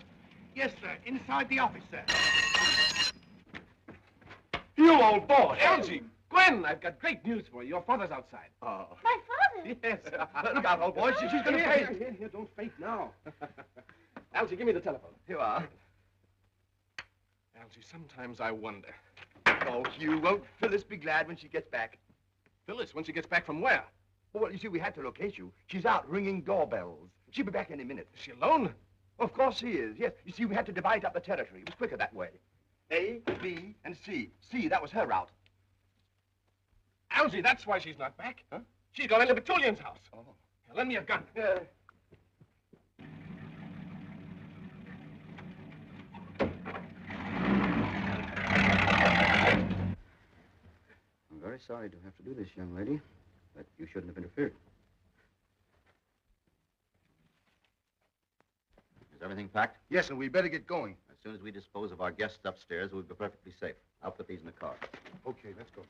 Yes, sir. Inside the office, sir. You old boy! Algy! Gwen, I've got great news for you. Your father's outside. Oh. My father? Yes. Look out, old boy. She's going to faint. Here, don't faint now. Algy, give me the telephone. Here you are. Algy, sometimes I wonder. Oh, Hugh, won't Phyllis be glad when she gets back? Phyllis, when she gets back from where? Well, you see, we had to locate you. She's out ringing doorbells. She'll be back any minute. Is she alone? Of course she is, yes. You see, we had to divide up the territory. It was quicker that way. A, B, and C. C, that was her route. Algy, that's why she's not back. Huh? She's gone into Petullian's house. Oh. Now, lend me a gun. I'm very sorry to have to do this, young lady, but you shouldn't have interfered. Is everything packed? Yes, and we better get going. As soon as we dispose of our guests upstairs, we'll be perfectly safe. I'll put these in the car. Okay, let's go.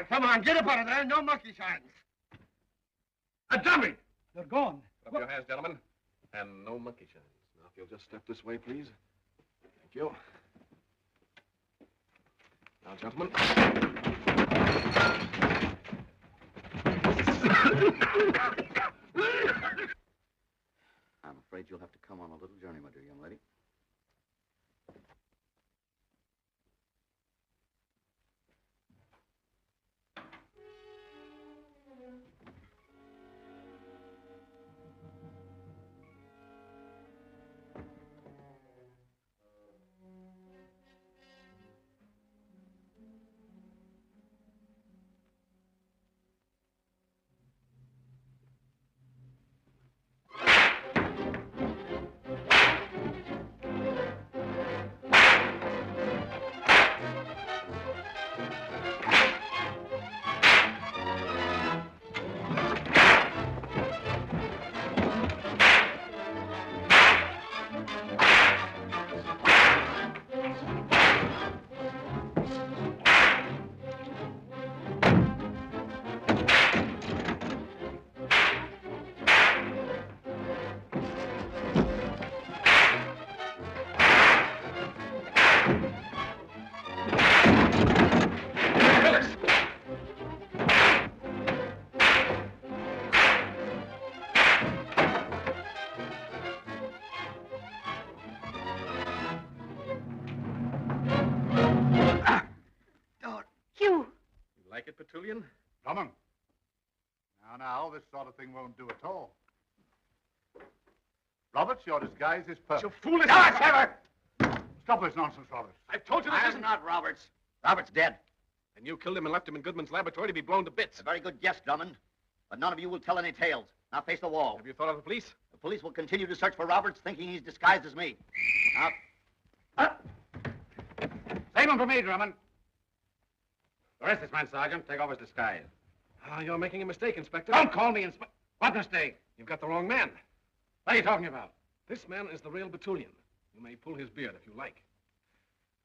Come on, get up out of there. No monkey shines. A dummy! They're gone. Put up your hands, gentlemen. And no monkey shines. Now, if you'll just step this way, please. Thank you. Now, gentlemen. I'm afraid you'll have to come on a little journey, my dear young lady. Petullian? Drummond. Now, this sort of thing won't do at all. Roberts, your disguise is perfect. You foolish... Stop this nonsense, Roberts. I've told you this I'm not Roberts. Roberts dead. And you killed him and left him in Goodman's laboratory to be blown to bits. A very good guess, Drummond. But none of you will tell any tales. Now face the wall. Have you thought of the police? The police will continue to search for Roberts, thinking he's disguised as me. Now, up. Save him for me, Drummond. Arrest this man, Sergeant. Take off his disguise. You're making a mistake, Inspector. Don't call me Inspector. What mistake? You've got the wrong man. What are you talking about? This man is the real Batulian. You may pull his beard if you like.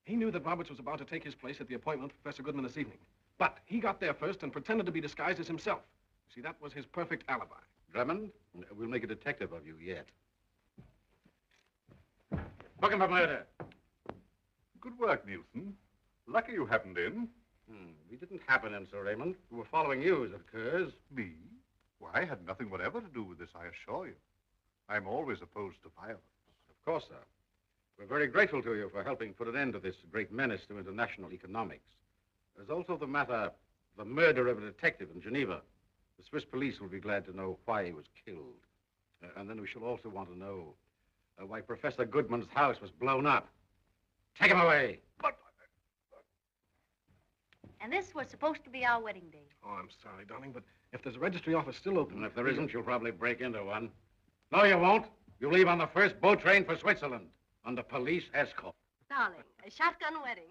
He knew that Roberts was about to take his place at the appointment with Professor Goodman this evening. But he got there first and pretended to be disguised as himself. You see, that was his perfect alibi. Drummond, we'll make a detective of you yet. Book him for murder. Good work, Nielsen. Lucky you happened in. We didn't happen in, Sir Raymond. We were following you, as it occurs. Me? Why, I had nothing whatever to do with this, I assure you. I'm always opposed to violence. Of course, sir. We're very grateful to you for helping put an end to this great menace to international economics. There's also the matter of the murder of a detective in Geneva. The Swiss police will be glad to know why he was killed. And then we shall also want to know why Professor Goodman's house was blown up. Take him away. And this was supposed to be our wedding day. Oh, I'm sorry, darling, but if there's a registry office still open... And if there isn't, you'll probably break into one. No, you won't. You leave on the first boat train for Switzerland under police escort. Darling, a shotgun wedding.